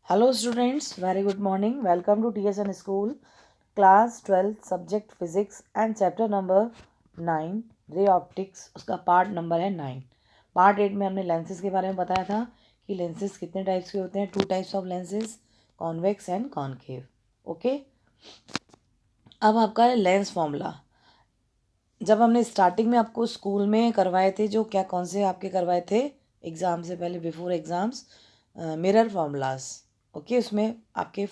Hello students, very good morning. Welcome to TSN School, class 12, subject physics and chapter number 9, ray optics. उसका part number है 9. Part 8 में हमने lenses के बारे में बताया था कि लेंसेज कितने टाइप्स के होते हैं. 2 types of lenses, convex and concave. Okay, अब आपका है लेंस फॉर्मूला. जब हमने स्टार्टिंग में आपको स्कूल में करवाए थे, जो क्या कौन से आपके करवाए थे एग्ज़ाम से पहले, before exams, mirror formulas. Okay, उसमें आपके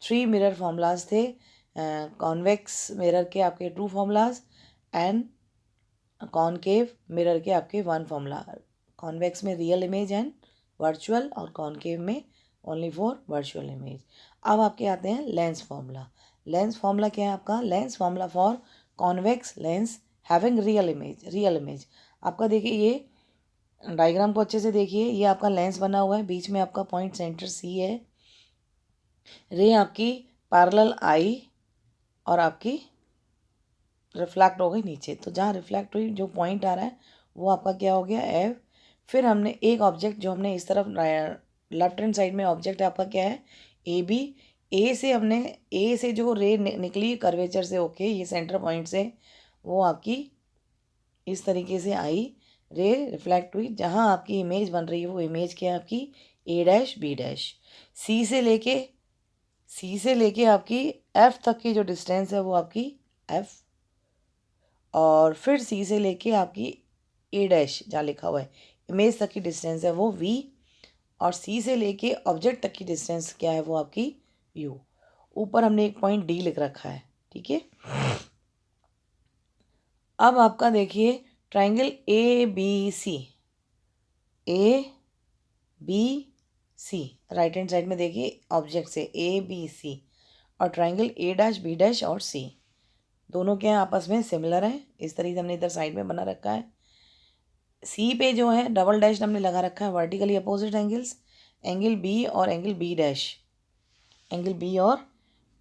3 मिरर फार्मूलाज थे. कॉन्वेक्स मिरर के आपके 2 फार्मूलाज एंड कॉनकेव मिरर के आपके 1 फार्मूला. कॉन्वेक्स में रियल इमेज एंड वर्चुअल और कॉनकेव में ओनली फॉर वर्चुअल इमेज. अब आपके आते हैं लेंस फार्मूला. लेंस फार्मूला क्या है आपका? Lens formula for convex lens having real image. आपका देखिए, ये डायग्राम को अच्छे से देखिए. ये आपका लेंस बना हुआ है, बीच में आपका पॉइंट सेंटर सी है. रे आपकी पैरेलल आई और आपकी रिफ्लेक्ट हो गई नीचे. तो जहाँ रिफ्लेक्ट हुई, जो पॉइंट आ रहा है वो आपका क्या हो गया? एफ. फिर हमने एक ऑब्जेक्ट जो हमने इस तरफ लेफ्ट हैंड साइड में ऑब्जेक्ट आपका क्या है? A B. ए से जो रे निकली कर्वेचर से, ओके, ये सेंटर पॉइंट से, वो आपकी इस तरीके से आई. रे रिफ्लेक्ट हुई, जहाँ आपकी इमेज बन रही है वो इमेज क्या है आपकी? ए डैश बी डैश. सी से लेके आपकी एफ तक की जो डिस्टेंस है वो आपकी एफ. और फिर सी से लेके आपकी ए डैश जहाँ लिखा हुआ है इमेज तक की डिस्टेंस है वो वी. और सी से लेके ऑब्जेक्ट तक की डिस्टेंस क्या है वो आपकी यू. ऊपर हमने एक पॉइंट डी लिख रखा है. ठीक है, अब आपका देखिए triangle A B C. A B C right hand side में देखिए ऑब्जेक्ट से ए बी सी. और triangle A dash B dash और सी दोनों क्या है? आपस में सिमिलर हैं. इस तरीके से हमने इधर साइड में बना रखा है. सी पे जो है डबल डैश हमने लगा रखा है vertically opposite angles, angle B और angle B dash. Angle B और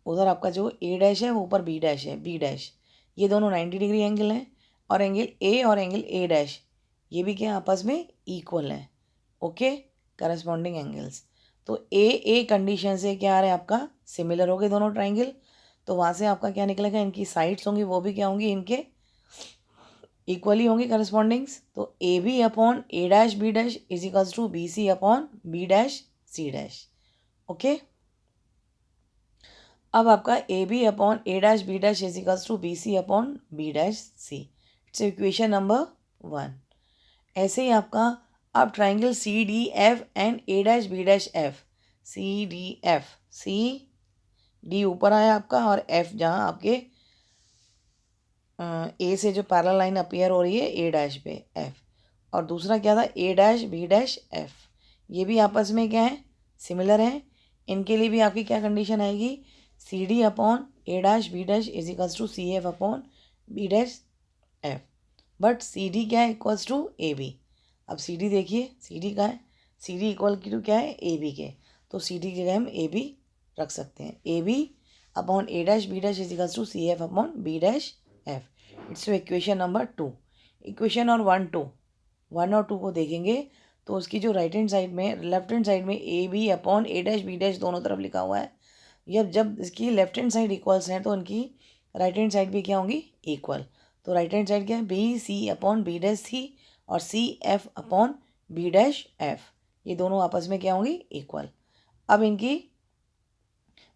उधर आपका जो ए डैश है वो ऊपर बी डैश है, बी डैश. ये दोनों 90 डिग्री एंगल हैं. और एंगल ए और एंगल ए डैश ये भी क्या आपस में इक्वल हैं. Okay, corresponding angles. तो ए कंडीशन से क्या आ रहा है आपका? सिमिलर हो गए दोनों ट्राइंगल. तो वहाँ से आपका क्या निकलेगा? इनकी साइड्स होंगी वो भी क्या होंगी? इनके इक्वली होंगी करस्पॉन्डिंग्स. तो A B upon A dash B dash is equals to B C upon B dash C dash. Okay, अब आपका A B upon A dash B dash is equals to B C upon B dash C. It's equation number 1. ऐसे ही आपका अब triangle C D F and A dash B dash F. C D F, C D ऊपर आया आपका और F जहाँ आपके ए से जो पैरेलल लाइन अपीयर हो रही है ए डैश पे एफ. और दूसरा क्या था? ए डैश बी डैश एफ. ये भी आपस में क्या है? सिमिलर है. इनके लिए भी आपकी क्या कंडीशन आएगी? C D upon A dash B dash is equals to C F upon B dash F. But C D क्या है? Equals to A B. अब सी डी देखिए, सी डी का है, सी डी इक्वल टू क्या है? A B के. तो सी डी की जगह हम ए बी रख सकते हैं. A B upon A dash B dash is equals to C F upon B dash F. It's equation number 2. Equation और 1 और 2 को देखेंगे तो उसकी जो राइट हैंड साइड में, लेफ्ट हैंड साइड में A B upon A dash B dash दोनों तरफ लिखा हुआ है. जब इसकी लेफ्ट हैंड साइड इक्वल्स हैं तो उनकी राइट हैंड साइड भी क्या होंगी? इक्वल. तो राइट हैंड साइड क्या है? B C upon B dash C और C F upon B dash F. ये दोनों आपस में क्या होंगी? इक्वल. अब इनकी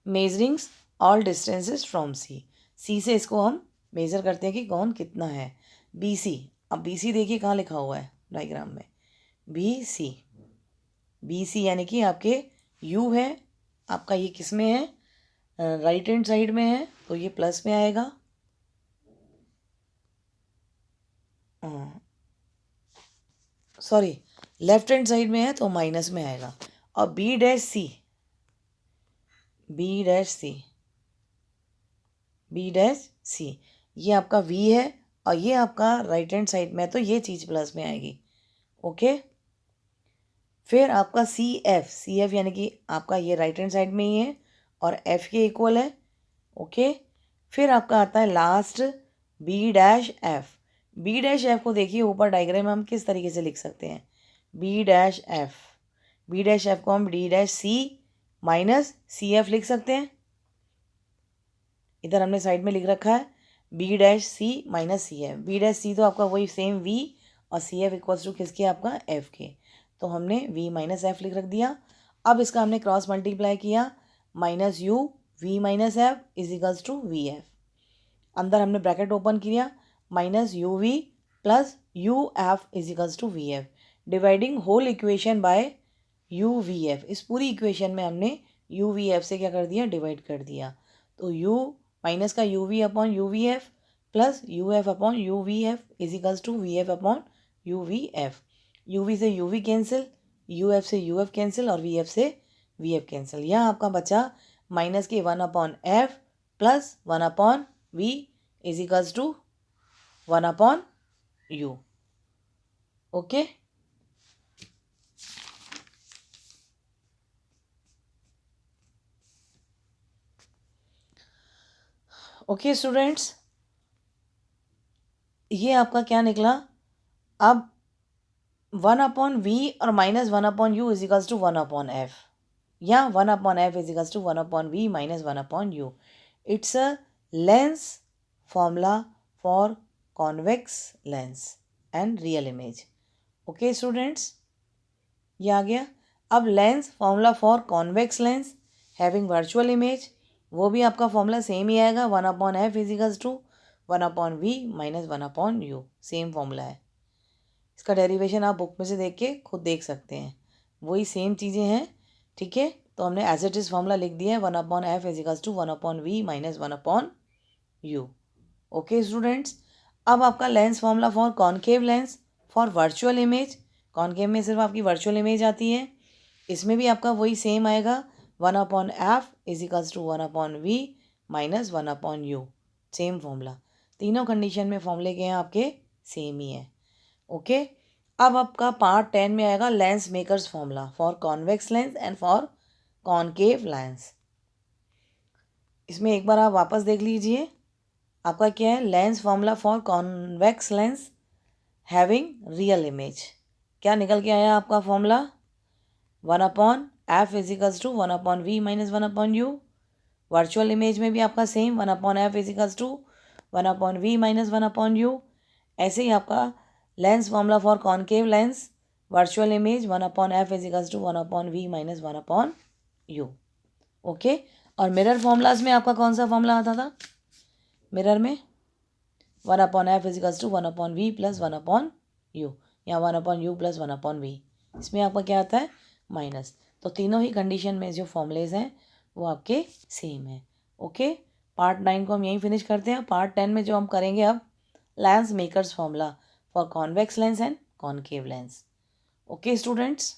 measurings all distances from C. C से इसको हम मेज़र करते हैं कि कौन कितना है. B C. अब बी सी देखिए कहाँ लिखा हुआ है डायग्राम में? B C. बी सी यानी कि आपके यू है. आपका ये किस में है? राइट हैंड साइड में है तो ये प्लस में आएगा. सॉरी, लेफ्ट हैंड साइड में है तो माइनस में आएगा. और बी डैश सी, बी डैश सी, बी डैश सी ये आपका वी है और ये आपका राइट हैंड साइड में है तो ये चीज़ प्लस में आएगी. ओके, फिर आपका सी एफ यानी कि आपका ये राइट हैंड साइड में ही है और एफ के इक्वल है. ओके, फिर आपका आता है last B dash F. B dash F को देखिए ऊपर डायग्राम में हम किस तरीके से लिख सकते हैं? B dash F. B dash F को हम D dash C minus C F लिख सकते हैं, इधर हमने साइड में लिख रखा है B dash C minus C F. B dash C तो आपका वही सेम वी और सी एफ इक्वल्स टू किसके, आपका एफ के, तो हमने वी माइनस एफ लिख रख दिया। अब इसका हमने क्रॉस मल्टीप्लाई किया, minus U V minus F is equals to V F. अंदर हमने ब्रैकेट ओपन किया, minus U V plus U F is equals to V F, dividing whole equation by U V F. इस पूरी equation में हमने you V F से क्या कर दिया, डिवाइड कर दिया। तो यू माइनस का U V upon U V F plus U F upon U V F is equals to V F upon U V F. U V से U V cancel, U F से U F cancel और V F से V F cancel. यहाँ आपका बचा minus के one upon F plus one upon V is equals to one upon U. Okay, okay students, ये आपका क्या निकला, अब वन अपॉन वी और minus one upon U is equals to one upon F, या one upon F is equals to one upon V minus one upon U. It's a lens formula for convex lens and real image. Okay students, ये आ गया। अब lens formula for convex lens having virtual image, वो भी आपका formula same ही आएगा, one upon F is equals to one upon V minus one upon U, same formula है। इसका डेरिवेशन आप बुक में से देख के खुद देख सकते हैं, वही सेम चीज़ें हैं, ठीक है। तो हमने एज इट इज फॉर्मूला लिख दिया है, one upon F is equals to one upon V minus one upon U. Okay students, अब आपका lens formula for concave lens for virtual image, concave में सिर्फ आपकी वर्चुअल इमेज आती है, इसमें भी आपका वही सेम आएगा, one upon F is equals to one upon V minus one upon U, same formula. तीनों कंडीशन में फॉर्मूले के हैं आपके सेम ही है। ओके, अब आपका पार्ट 10 में आएगा lens makers formula for convex lens and for concave lens. इसमें एक बार आप वापस देख लीजिए, आपका क्या है, lens formula for convex lens having real image, क्या निकल के आया आपका formula, one upon F is equals to one upon V minus one upon U. Virtual image में भी आपका same, one upon F is equals to one upon V minus one upon U. ऐसे ही आपका lens formula for concave lens virtual image, one upon F is equals to one upon V minus one upon U. Okay, और mirror formulas में आपका कौन सा formula आता था, मिरर में one upon F is equals to one upon V plus one upon U, या one upon U plus one upon V, इसमें आपका क्या आता है, माइनस। तो तीनों ही कंडीशन में जो फॉर्मूलेज हैं वो आपके सेम है। ओके, पार्ट 9 को हम यहीं फिनिश करते हैं। पार्ट 10 में जो हम करेंगे अब lens makers formula for convex lens and concave lens. Okay students.